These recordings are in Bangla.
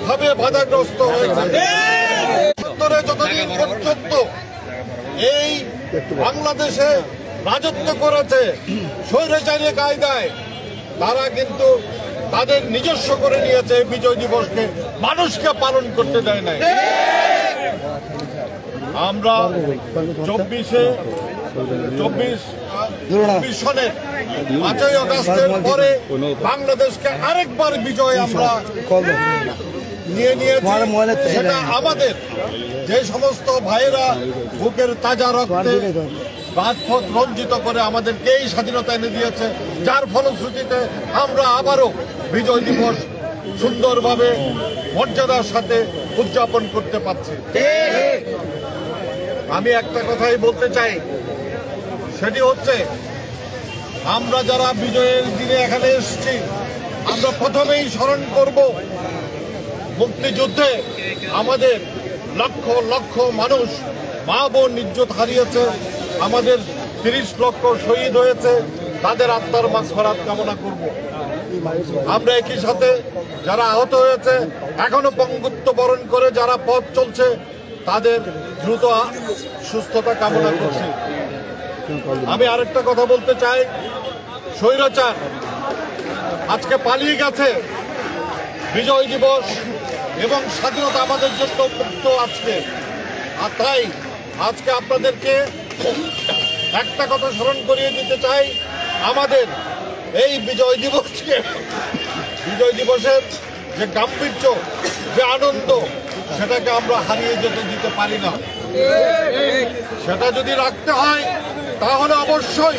ভাবে বাধাগ্রস্ত হয়েছে। যতদিন পর্যন্ত এই বাংলাদেশে রাজত্ব করেছে স্বৈরাচারী কায়দায়, তারা কিন্তু তাদের নিজস্ব করে নিয়েছে বিজয় দিবসকে, মানুষকে পালন করতে দেয় নাই। আমরা 24 সনের 5ই আগস্টের পরে বাংলাদেশকে আরেকবার বিজয় আমরা নিয়ে নিয়েছি। সেটা আমাদের যে সমস্ত ভাইয়েরা বুকের তাজা রক্তে রাজপথ রঞ্জিত করে আমাদেরকে এই স্বাধীনতা এনে দিয়েছে, যার ফলশ্রুতিতে আমরা আবারও বিজয় দিবস সুন্দরভাবে মর্যাদার সাথে উদযাপন করতে পারছি। আমি একটা কথাই বলতে চাই, সেটি হচ্ছে আমরা যারা বিজয়ের দিনে এখানে এসেছি, আমরা প্রথমেই স্মরণ করব মুক্তিযুদ্ধে আমাদের লক্ষ লক্ষ মানুষ মা বোন ইজ্জত হারিয়েছে, আমাদের 30 লক্ষ শহীদ হয়েছে, তাদের আত্মার মাগফিরাত কামনা করব। আমরা একই সাথে যারা আহত হয়েছে, এখনো পঙ্গুত্ব বরণ করে যারা পথ চলছে, তাদের দ্রুত সুস্থতা কামনা করছি। আমি আরেকটা কথা বলতে চাই, স্বৈরাচার আজকে পালিয়ে গেছে। বিজয় দিবস এবং স্বাধীনতা আমাদের জন্য মুক্ত আজকে, আর তাই আজকে আপনাদেরকে একটা কথা স্মরণ করিয়ে দিতে চাই, আমাদের এই বিজয় দিবসের যে গাম্ভীর্য, যে আনন্দ, সেটাকে আমরা হারিয়ে যেতে দিতে পারি না। সেটা যদি রাখতে হয় তাহলে অবশ্যই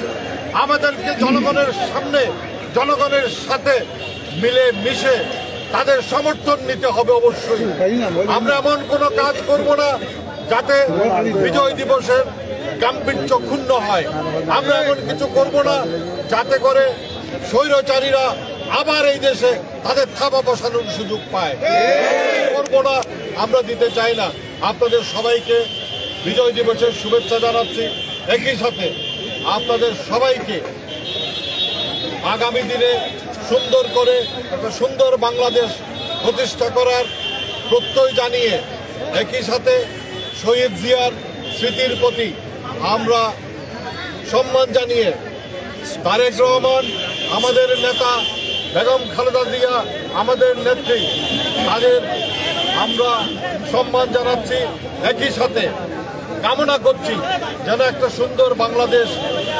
আমাদেরকে জনগণের সামনে, জনগণের সাথে মিলে মিশে তাদের সমর্থন নিতে হবে। অবশ্যই আমরা এমন কোনো কাজ করব না যাতে বিজয় দিবসের গাম্ভীর্য ক্ষুণ্ণ হয়। আমরা এমন কিছু করব না যাতে করে স্বৈরাচারীরা আবার এই দেশে তাদের থাবা বসানোর সুযোগ পায়। করব না, আমরা দিতে চাই না। আপনাদের সবাইকে বিজয় দিবসের শুভেচ্ছা জানাচ্ছি। একই সাথে আপনাদের সবাইকে আগামী দিনে সুন্দর করে একটা সুন্দর বাংলাদেশ প্রতিষ্ঠা করার প্রত্যয় জানিয়ে, একই সাথে শহীদ জিয়ার স্মৃতির প্রতি আমরা সম্মান জানিয়ে, তারেক রহমান আমাদের নেতা, বেগম খালেদা জিয়া আমাদের নেত্রী, তাদের আমরা সম্মান জানাচ্ছি। একই সাথে কামনা করছি যেন একটা সুন্দর বাংলাদেশ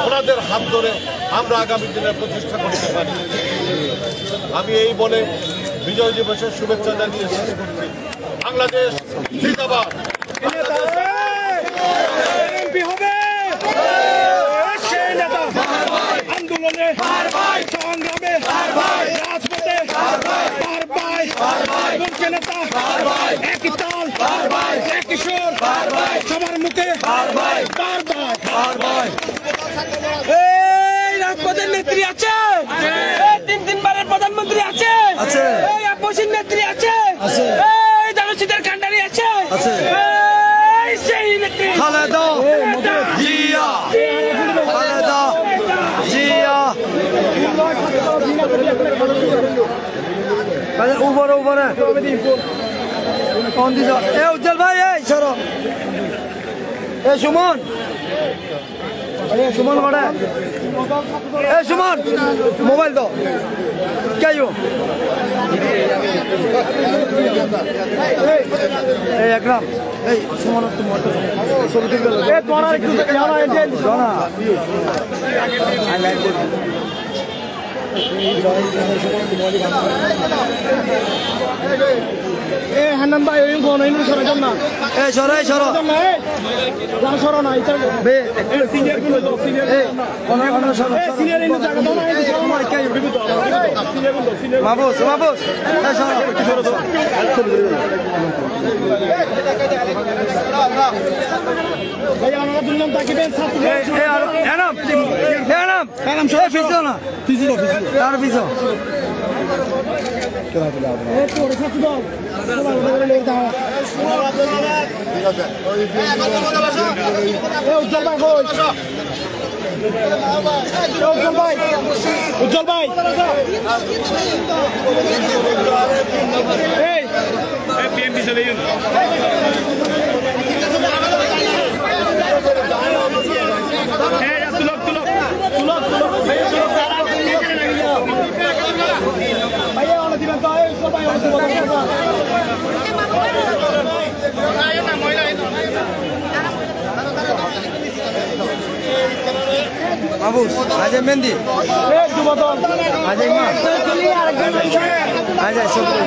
ওনাদের হাত ধরে আমরা আগামী দিনে প্রতিষ্ঠা করতে পারি। আমি এই বলে বিজয় দিবসের শুভেচ্ছা জানিয়ে শেষ করছি। বাংলাদেশ জিন্দাবাদ। আন্দোলনে সংগ্রামে রাজপথে নেতা একই তাল একই সুর সবার মুখে এই রাজপথের নেত্রী আছে, 3 বারের প্রধানমন্ত্রী আছে, এই আপসীর নেত্রী আছে, এই জনশীদের কান্ডারি আছে, এই সেই নেত্রী খালেদা জিয়া। উপরে উপরে উজ্জ্বল ভাই, এই সরো, এ সুমন, সুমন বড়ে, এ সুমন মোবাইল দো কে এই একরাম, এই সুমন ছবি হান্নান ভাই ওই ফোন এই সরাই না, এই সরাই সরো না সরো না, বে সিনিয়র গুলো দাও, সিনিয়র এই কোন সরো সিনিয়র ইন জায়গা দাও না, এই সরো না কে ইউ দিবি তো সিনিয়র গুলো, সিনিয়র বাবুস বাবুস এই সরো একটু সরো সরো ভাই আমরা দুজন তাকিবেন সাথে এই এনাম এনাম এনাম সরো ফিসো না ফিসো তার ফিসো কেন দিলা এই তোর সাথে দাও ঠিক আছে উজ্জ্বল ভাই উজ্জ্বল ভাই এই Mabus, aja Mendi. Aja Imam. Aja Syukri.